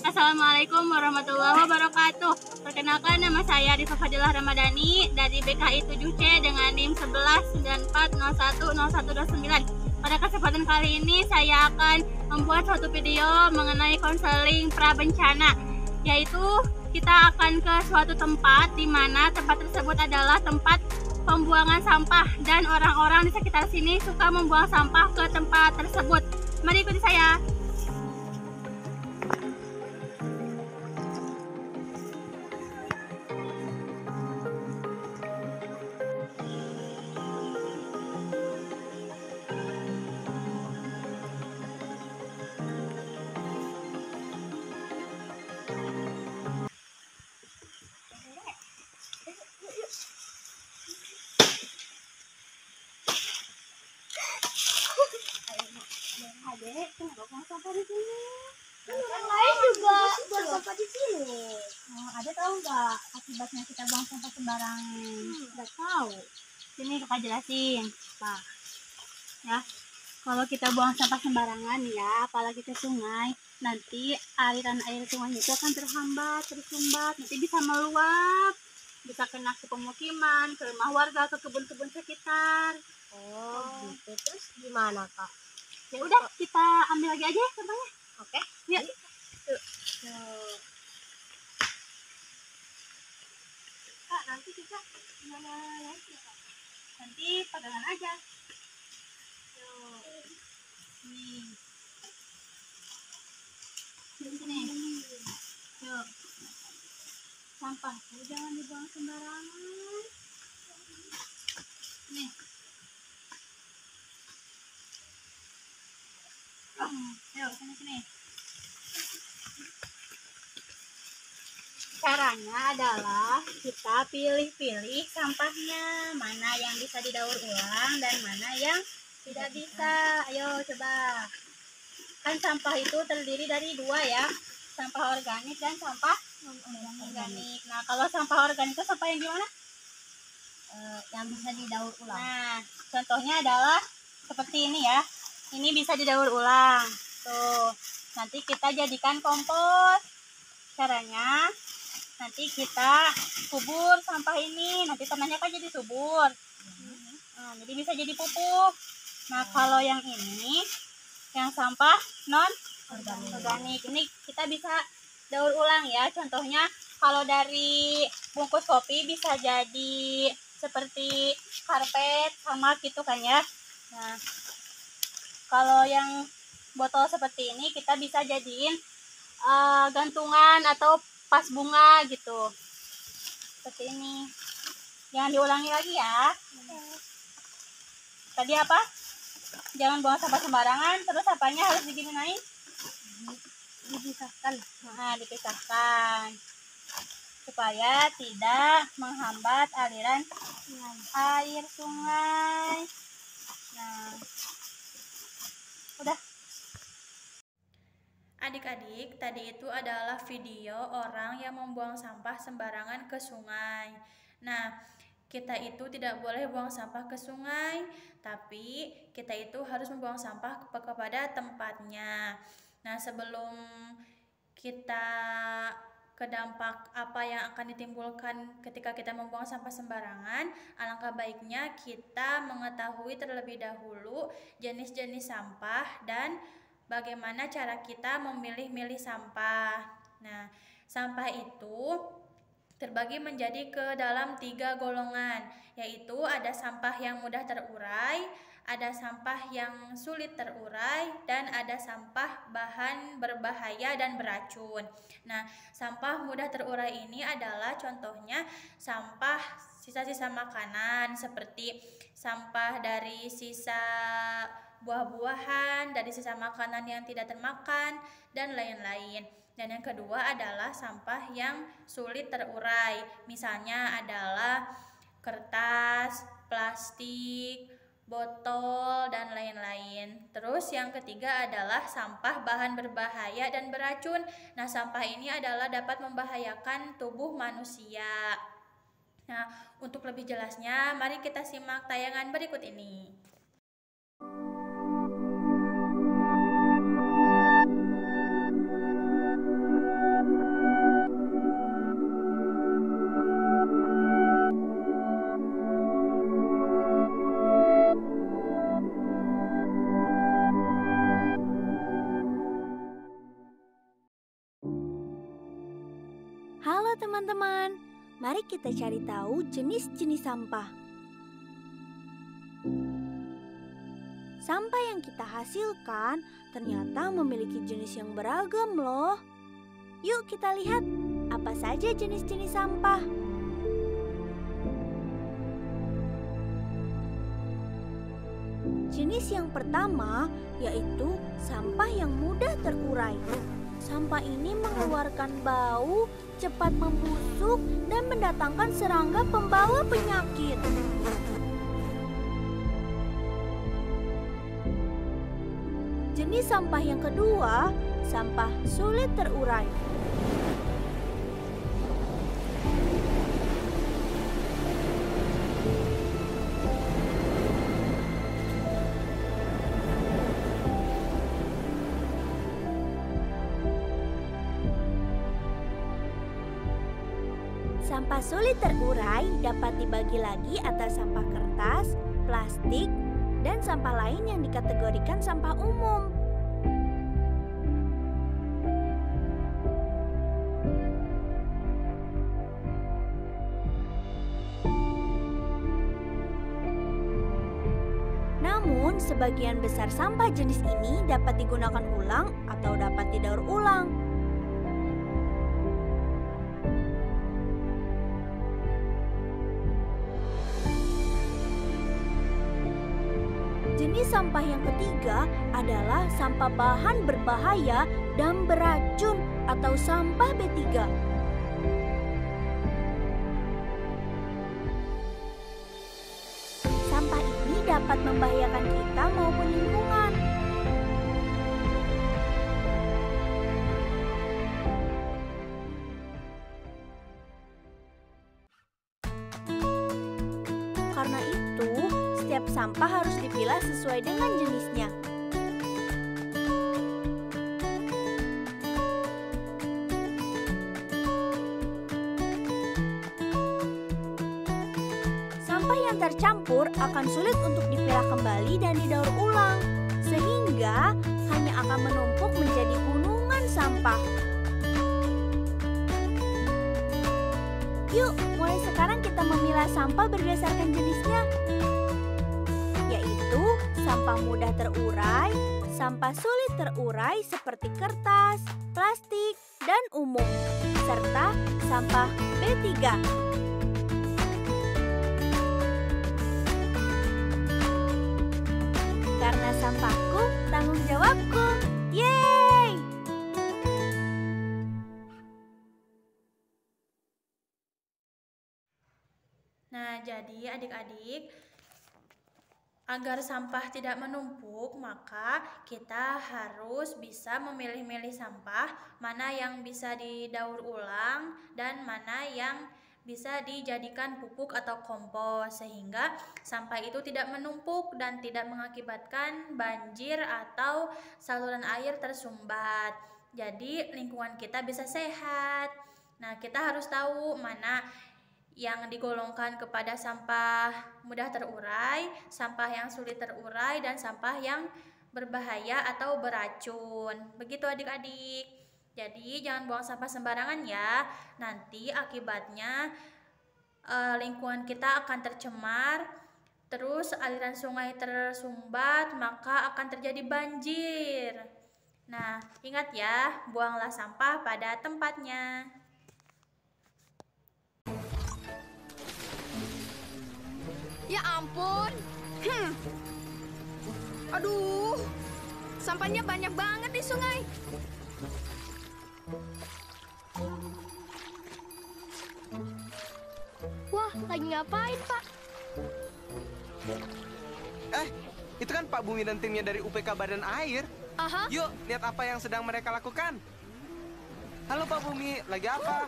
Assalamualaikum warahmatullahi wabarakatuh. Perkenalkan, nama saya Diva Fadilah Ramadhani dari BKI 7C dengan NIM 1194010129. Pada kesempatan kali ini saya akan membuat suatu video mengenai konseling prabencana, yaitu kita akan ke suatu tempat di mana tempat tersebut adalah tempat pembuangan sampah dan orang-orang di sekitar sini suka membuang sampah ke tempat tersebut. Mari ikuti saya. Adek, kenapa buang sampah di sini? Yang lain juga buang sampah di sini. Adek tahu nggak akibatnya kita buang sampah sembarangan? Nggak tahu. Sini kakak jelasin. Pak, ya, kalau kita buang sampah sembarangan ya, apalagi ke sungai, nanti aliran air sungai itu akan terhambat, tersumbat, nanti bisa meluap, bisa kena ke pemukiman, ke rumah warga, ke kebun-kebun sekitar. Oh, gitu. Terus gimana, Kak? Ya udah, kita ambil lagi aja ya sampahnya. Oke. Yuk. Yuk. Kak, nanti kita gimana lagi ya, Kak? Nanti pegangan aja. Yuk. Nih. Sini. Yuk. Sampah tuh jangan dibuang sembarangan. Nih. Yuk, sini. Caranya adalah kita pilih-pilih sampahnya, mana yang bisa didaur ulang dan mana yang tidak bisa. Ayo coba. Kan sampah itu terdiri dari dua ya, sampah organik dan sampah non-organik. Nah, kalau sampah organik itu sampah yang gimana? Yang bisa didaur ulang. Nah, contohnya adalah seperti ini ya. Ini bisa didaur ulang. Tuh, nanti kita jadikan kompos. Caranya, nanti kita kubur sampah ini. Nanti tanahnya kan jadi subur. Nah, jadi bisa jadi pupuk. Nah, kalau yang ini, yang sampah non-organik, ini kita bisa daur ulang ya. Contohnya, kalau dari bungkus kopi bisa jadi seperti karpet sama gitu kan ya. Nah, kalau yang botol seperti ini kita bisa jadiin gantungan atau pas bunga gitu. Seperti ini. Jangan diulangi lagi ya. Tadi apa? Jangan buang sampah sembarangan. Terus apanya harus diginiin? Dipisahkan. Nah, dipisahkan. Supaya tidak menghambat aliran air sungai. Nah, udah. Adik-adik, tadi itu adalah video orang yang membuang sampah sembarangan ke sungai. Nah, kita itu tidak boleh buang sampah ke sungai, tapi kita itu harus membuang sampah kepada tempatnya. Nah, sebelum kita ke dampak apa yang akan ditimbulkan ketika kita membuang sampah sembarangan, alangkah baiknya kita mengetahui terlebih dahulu jenis-jenis sampah dan bagaimana cara kita memilih-milih sampah. Nah, sampah itu terbagi menjadi ke dalam 3 golongan, yaitu ada sampah yang mudah terurai, ada sampah yang sulit terurai, dan ada sampah bahan berbahaya dan beracun. Nah, sampah mudah terurai ini adalah contohnya sampah sisa-sisa makanan, seperti sampah dari sisa buah-buahan, dari sisa makanan yang tidak termakan, dan lain-lain. Dan yang kedua adalah sampah yang sulit terurai. Misalnya adalah kertas, plastik, botol, dan lain-lain. Terus yang ketiga adalah sampah bahan berbahaya dan beracun. Nah, sampah ini adalah dapat membahayakan tubuh manusia. Nah, untuk lebih jelasnya, mari kita simak tayangan berikut ini. teman-teman. Mari kita cari tahu jenis-jenis sampah. Sampah yang kita hasilkan ternyata memiliki jenis yang beragam loh. Yuk kita lihat apa saja jenis-jenis sampah. Jenis yang pertama yaitu sampah yang mudah terurai. Sampah ini mengeluarkan bau, cepat membusuk, dan mendatangkan serangga pembawa penyakit. Jenis sampah yang kedua, sampah sulit terurai. Sampah sulit terurai dapat dibagi lagi atas sampah kertas, plastik, dan sampah lain yang dikategorikan sampah umum. Namun, sebagian besar sampah jenis ini dapat digunakan ulang atau dapat didaur ulang. Jenis sampah yang ketiga adalah sampah bahan berbahaya dan beracun atau sampah B3. Sampah ini dapat membahayakan kita maupun lingkungan. Karena itu, setiap sampah harus dipilah sesuai dengan jenisnya. Sampah yang tercampur akan sulit untuk dipilah kembali dan didaur ulang, sehingga hanya akan menumpuk menjadi gunungan sampah. Yuk, mulai sekarang kita memilah sampah berdasarkan jenisnya, yaitu sampah mudah terurai, sampah sulit terurai seperti kertas, plastik, dan umum, serta sampah B3. Karena sampahku, tanggung jawabku. Yeay! Nah, jadi adik-adik, agar sampah tidak menumpuk, maka kita harus bisa memilih-milih sampah, mana yang bisa didaur ulang dan mana yang bisa dijadikan pupuk atau kompos, sehingga sampah itu tidak menumpuk dan tidak mengakibatkan banjir atau saluran air tersumbat. Jadi lingkungan kita bisa sehat. Nah, kita harus tahu mana yang digolongkan kepada sampah mudah terurai, sampah yang sulit terurai, dan sampah yang berbahaya atau beracun. Begitu adik-adik. Jadi jangan buang sampah sembarangan ya. Nanti akibatnya lingkungan kita akan tercemar, terus aliran sungai tersumbat, maka akan terjadi banjir. Nah, ingat ya, buanglah sampah pada tempatnya. Ya ampun. Aduh, sampahnya banyak banget di sungai. Wah, lagi ngapain, Pak? Itu kan Pak Bumi dan timnya dari UPK Badan Air. Aha. Yuk, lihat apa yang sedang mereka lakukan. Halo Pak Bumi, lagi apa?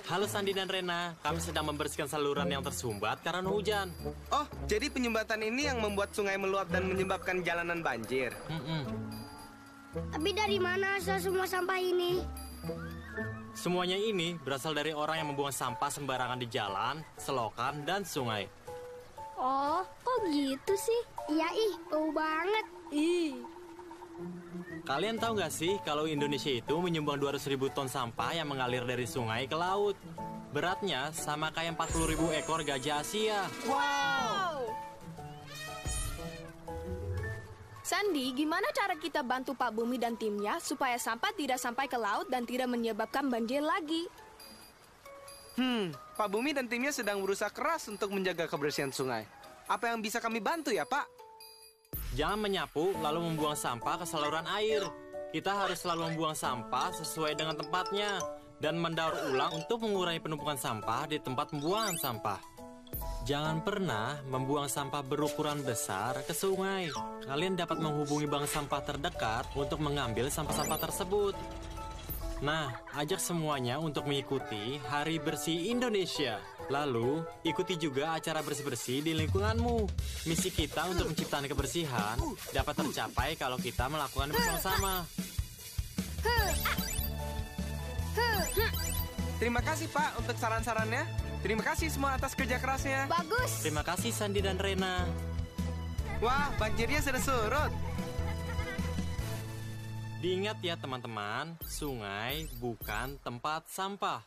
Halo Sandi dan Rena, kami sedang membersihkan saluran yang tersumbat karena hujan. Oh, jadi penyumbatan ini yang membuat sungai meluap dan menyebabkan jalanan banjir. Tapi dari mana asal semua sampah ini? Semuanya ini berasal dari orang yang membuang sampah sembarangan di jalan, selokan, dan sungai. Oh, kok gitu sih? Iya, bau banget. Kalian tahu nggak sih kalau Indonesia itu menyumbang 200.000 ton sampah yang mengalir dari sungai ke laut? Beratnya sama kayak 40.000 ekor gajah Asia. Wow! Sandi, gimana cara kita bantu Pak Bumi dan timnya supaya sampah tidak sampai ke laut dan tidak menyebabkan banjir lagi? Pak Bumi dan timnya sedang berusaha keras untuk menjaga kebersihan sungai. Apa yang bisa kami bantu ya, Pak? Jangan menyapu lalu membuang sampah ke saluran air. Kita harus selalu membuang sampah sesuai dengan tempatnya dan mendaur ulang untuk mengurangi penumpukan sampah di tempat pembuangan sampah. Jangan pernah membuang sampah berukuran besar ke sungai. Kalian dapat menghubungi bank sampah terdekat untuk mengambil sampah-sampah tersebut. Nah, ajak semuanya untuk mengikuti Hari Bersih Indonesia. Lalu, ikuti juga acara bersih-bersih di lingkunganmu. Misi kita untuk menciptakan kebersihan dapat tercapai kalau kita melakukan bersama-sama. Terima kasih, Pak, untuk saran-sarannya. Terima kasih semua atas kerja kerasnya. Bagus! Terima kasih Sandi dan Rena. Wah, banjirnya sudah surut. Diingat ya teman-teman, sungai bukan tempat sampah.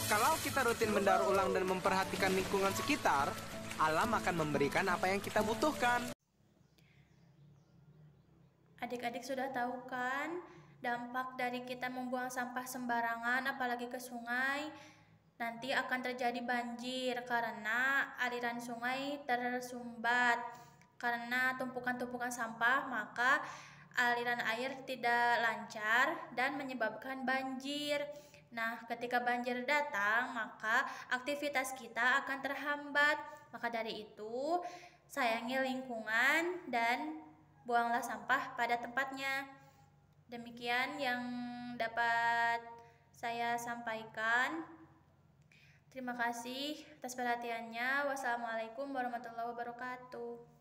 Kalau kita rutin mendaur ulang dan memperhatikan lingkungan sekitar, alam akan memberikan apa yang kita butuhkan. Adik-adik sudah tahu kan dampak dari kita membuang sampah sembarangan apalagi ke sungai? Nanti akan terjadi banjir karena aliran sungai tersumbat. Karena tumpukan-tumpukan sampah, maka aliran air tidak lancar dan menyebabkan banjir. Nah, ketika banjir datang, maka aktivitas kita akan terhambat. Maka dari itu, sayangi lingkungan dan buanglah sampah pada tempatnya. Demikian yang dapat saya sampaikan. Terima kasih atas perhatiannya. Wassalamualaikum warahmatullahi wabarakatuh.